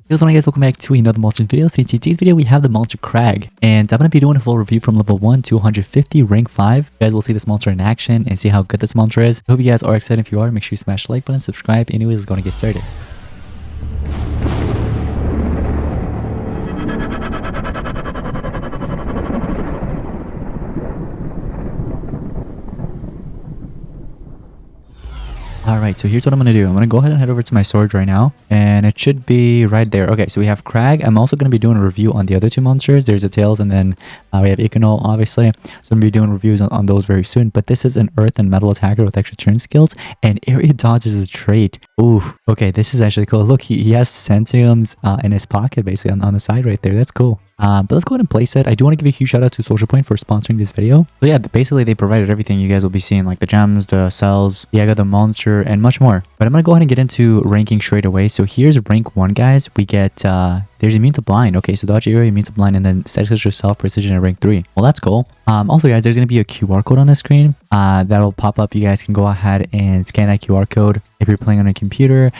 What's going on, guys? Welcome back to another monster video. So in today's video we have the monster Kragg, and I'm going to be doing a full review from level 1 to 150 rank 5. You guys will see this monster in action and see how good this monster is. I hope you guys are excited. If you are, make sure you smash the like button, subscribe. Anyways, let's go and get started. Alright, so here's what I'm going to do. I'm going to go ahead and head over to my storage right now, and it should be right there. Okay, so we have Kragg. I'm also going to be doing a review on the other two monsters. There's a Tails, and then we have Iconol, obviously. So I'm going to be doing reviews on those very soon. But this is an earth and metal attacker with extra turn skills, and area dodge is a trait. Ooh, okay, this is actually cool. Look, he has centiums in his pocket, basically, on the side right there. That's cool. But let's go ahead and place it. I do want to give a huge shout out to Social Point for sponsoring this video. So yeah, basically they provided everything you guys will be seeing, like the gems, the cells, the Yaga, the monster, and much more. But I'm going to go ahead and get into ranking straight away. So here's rank 1, guys. We get, there's immune to blind. Okay, so dodge area, immune to blind, and then status yourself precision at rank 3. Well, that's cool. Also, guys, there's going to be a QR code on the screen that'll pop up. You guys can go ahead and scan that QR code. If you're playing on a computer,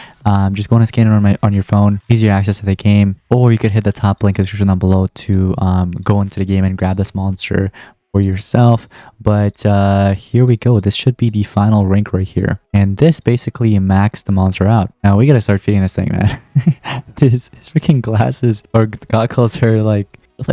just go and scan it on your phone. Easier access to the game. Or you could hit the top link in the description down below to go into the game and grab this monster for yourself. But here we go. This should be the final rank right here. And this basically maxed the monster out. Now we gotta start feeding this thing, man. his freaking glasses or goggles are like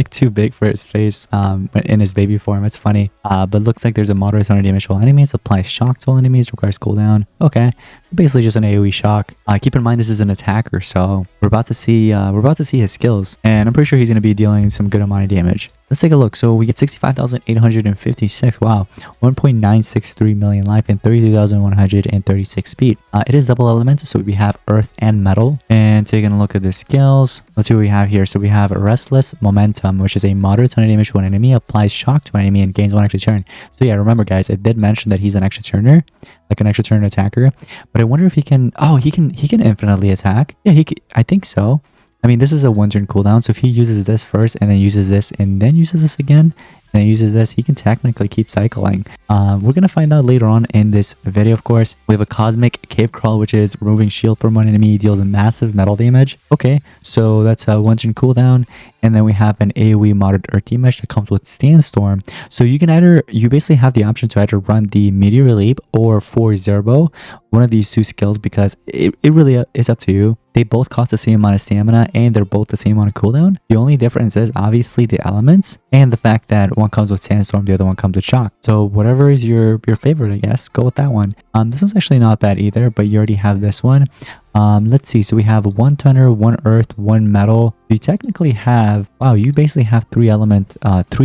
too big for his face in his baby form. It's funny. But looks like there's a moderate amount of damage to all enemies. Applies shock to all enemies. Requires cooldown. Okay, basically just an AoE shock. Keep in mind this is an attacker, so we're about to see his skills, and I'm pretty sure he's going to be dealing some good amount of damage. Let's take a look. So we get 65,856. Wow, 1.963 million life and 32,136 speed. It is double elemental, so we have earth and metal. And taking a look at the skills, let's see what we have here. So we have restless momentum, which is a moderate ton of damage to an enemy, applies shock to an enemy, and gains 1 extra turn. So yeah, remember guys, I did mention that he's an extra turner, like an extra turn attacker. But I wonder if he can. Oh, he can infinitely attack. Yeah, I think so. I mean, this is a 1 turn cooldown, so if he uses this first and then uses this and then uses this again and then uses this, he can technically keep cycling. We're gonna find out later on in this video. Of course, we have a cosmic cave crawl, which is removing shield from one enemy, deals a massive metal damage. Okay, so that's a 1 turn cooldown. And then we have an AoE modded earth damage that comes with Sandstorm. So you basically have the option to either run the Meteor Leap or Force Zerbo, one of these two skills, because it really is up to you. They both cost the same amount of stamina and they're both the same amount of cooldown. The only difference is obviously the elements and the fact that one comes with Sandstorm, the other one comes with Shock. So whatever is your favorite, I guess, go with that one. This one's actually not bad either, but you already have this one. Let's see. So we have 1 tonner, 1 earth, 1 metal. You technically have, wow, you basically have 3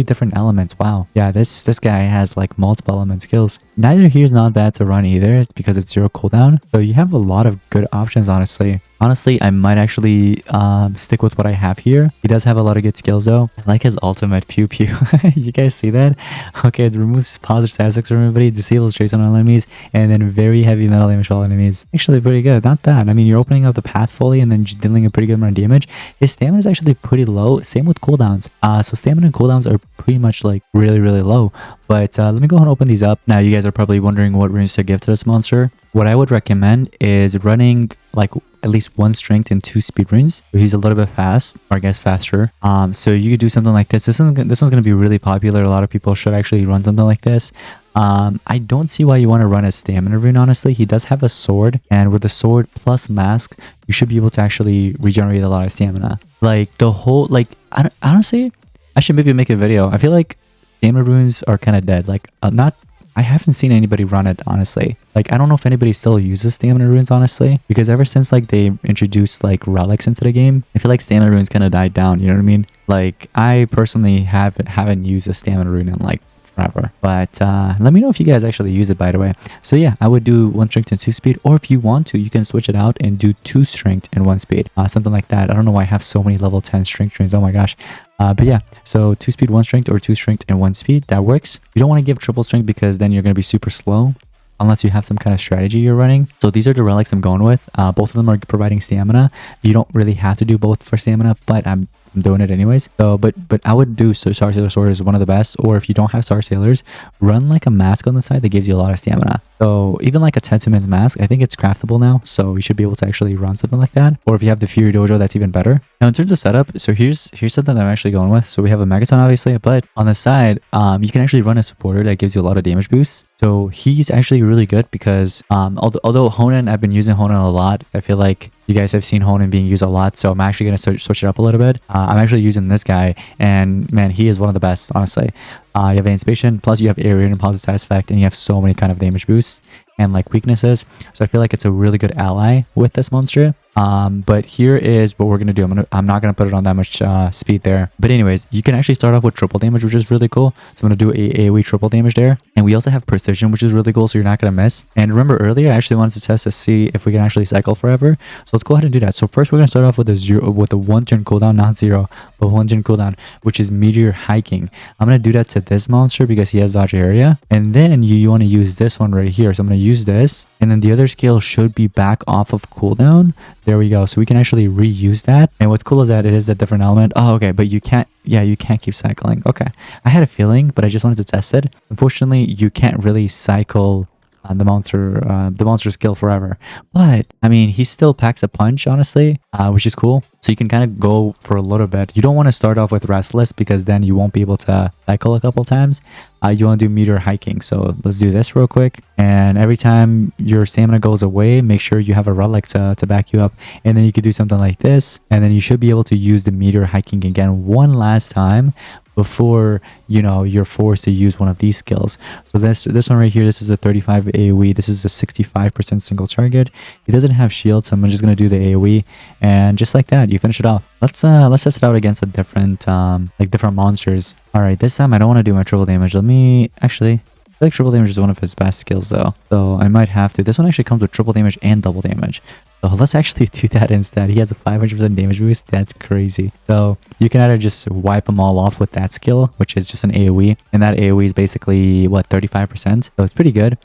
different elements. Wow. Yeah, this guy has like multiple element skills. Neither here is not bad to run either. It's because it's 0 cooldown. So you have a lot of good options, honestly. Honestly, I might actually stick with what I have here. He does have a lot of good skills though. I like his ultimate pew pew. You guys see that? Okay, it removes positive status effects from everybody, disables trace on all enemies, and then very heavy metal damage to all enemies. Actually pretty good. Not bad. I mean, you're opening up the path fully and then dealing a pretty good amount of damage. His stamina is actually pretty low. Same with cooldowns. So stamina and cooldowns are pretty much like really low. But let me go ahead and open these up. Now you guys are probably wondering what runes to give to this monster. What I would recommend is running like at least 1 strength and 2 speed runes. He's a little bit fast, or I guess faster. So you could do something like this. This one's gonna be really popular. A lot of people should actually run something like this. I don't see why you want to run a stamina rune, honestly. He does have a sword, and with the sword plus mask, you should be able to actually regenerate a lot of stamina. Like the whole, like, honestly, I should maybe make a video. I feel like stamina runes are kind of dead. Like, I haven't seen anybody run it, honestly. Like, I don't know if anybody still uses stamina runes, honestly, because ever since like they introduced like relics into the game, I feel like stamina runes kind of died down. You know what I mean? Like, I personally haven't used a stamina rune in like forever. But let me know if you guys actually use it, by the way. So yeah, I would do 1 strength and 2 speed, or if you want to, you can switch it out and do 2 strength and 1 speed, something like that. I don't know why I have so many level 10 strength runes. Oh my gosh. But yeah, so 2 speed, 1 strength, or 2 strength and 1 speed, that works. You don't want to give triple strength because then you're going to be super slow unless you have some kind of strategy you're running. So these are the relics I'm going with. Both of them are providing stamina. You don't really have to do both for stamina, but I'm I'm doing it anyways. So, but I would do Star Sailor Sword is one of the best. Or if you don't have Star Sailors, run like a mask on the side that gives you a lot of stamina. So even like a Tetsuman's mask, I think it's craftable now. So you should be able to actually run something like that. Or if you have the Fury Dojo, that's even better. Now in terms of setup, so here's something that I'm actually going with. So we have a Megaton obviously, but on the side, you can actually run a supporter that gives you a lot of damage boosts. So he's actually really good because although Honen, I've been using Honen a lot. I feel like you guys have seen Honen being used a lot, so I'm actually going to switch it up a little bit. I'm actually using this guy, and man, he is one of the best, honestly. You have Anticipation, plus you have Area and Positive Status Effect, and you have so many kind of damage boosts and like weaknesses. So I feel like it's a really good ally with this monster. But here is what we're gonna do. I'm not gonna put it on that much speed there. But anyways, you can actually start off with triple damage, which is really cool. So I'm gonna do a AoE triple damage there, and we also have precision, which is really cool. So you're not gonna miss. And remember earlier, I actually wanted to test to see if we can actually cycle forever. So let's go ahead and do that. So first, we're gonna start off with a 1 turn cooldown, not 0, but 1 turn cooldown, which is Meteor Hiking. I'm gonna do that to this monster because he has dodge area, and then you want to use this one right here. So I'm gonna use this, and then the other skill should be back off of cooldown. There we go. So we can actually reuse that. And what's cool is that it is a different element. Oh, okay. But you can't, yeah, you can't keep cycling. Okay. I had a feeling, but I just wanted to test it. Unfortunately, you can't really cycle the monster skill forever. But I mean, he still packs a punch, honestly, which is cool. So you can kind of go for a little bit. You don't want to start off with Restless because then you won't be able to cycle a couple times. You want to do Meteor Hiking. So let's do this real quick. And every time your stamina goes away, make sure you have a relic to back you up. And then you could do something like this. And then you should be able to use the Meteor Hiking again one last time before, you know, you're forced to use one of these skills. So this one right here, this is a 35 AoE. This is a 65% single target. He doesn't have shield, so I'm just going to do the AoE. And just like that, you finish it off. Let's test it out against a different different monsters. All right, this time I don't want to do my triple damage. Let me actually, I feel like triple damage is one of his best skills though, so I might have to. This one actually comes with triple damage and double damage, so let's actually do that instead. He has a 500% damage boost. That's crazy. So you can either just wipe them all off with that skill, which is just an AoE, and that AoE is basically what, 35%, so it's pretty good.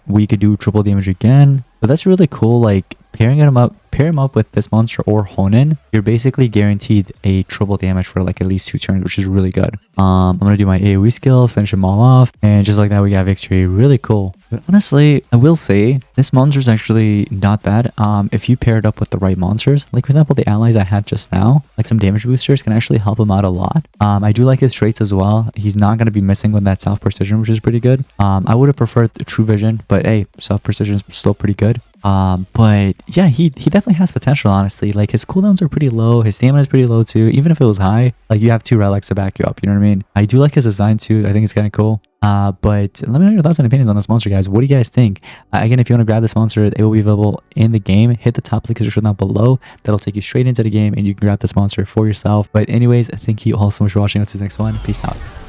We could do triple damage again, but that's really cool. Like pair him up with this monster or Honen, you're basically guaranteed a triple damage for like at least 2 turns, which is really good. I'm gonna do my AoE skill, finish them all off, and just like that we got victory. Really cool. But honestly, I will say this monster is actually not bad. If you pair it up with the right monsters, like for example the allies I had just now, like some damage boosters can actually help him out a lot. I do like his traits as well. He's not gonna be missing with that self precision, which is pretty good. I would have preferred the true vision, but hey, self precision is still pretty good. But yeah, he definitely has potential, honestly. Like his cooldowns are pretty low, his stamina is pretty low too. Even if it was high, like you have 2 relics to back you up, you know what I mean? I do like his design too. I think it's kind of cool. But let me know your thoughts and opinions on this monster, guys. What do you guys think? Again, if you want to grab this monster, it will be available in the game. Hit the top link down below. That'll take you straight into the game and you can grab this monster for yourself. But anyways, thank you all so much for watching. Let's see the next one. Peace out.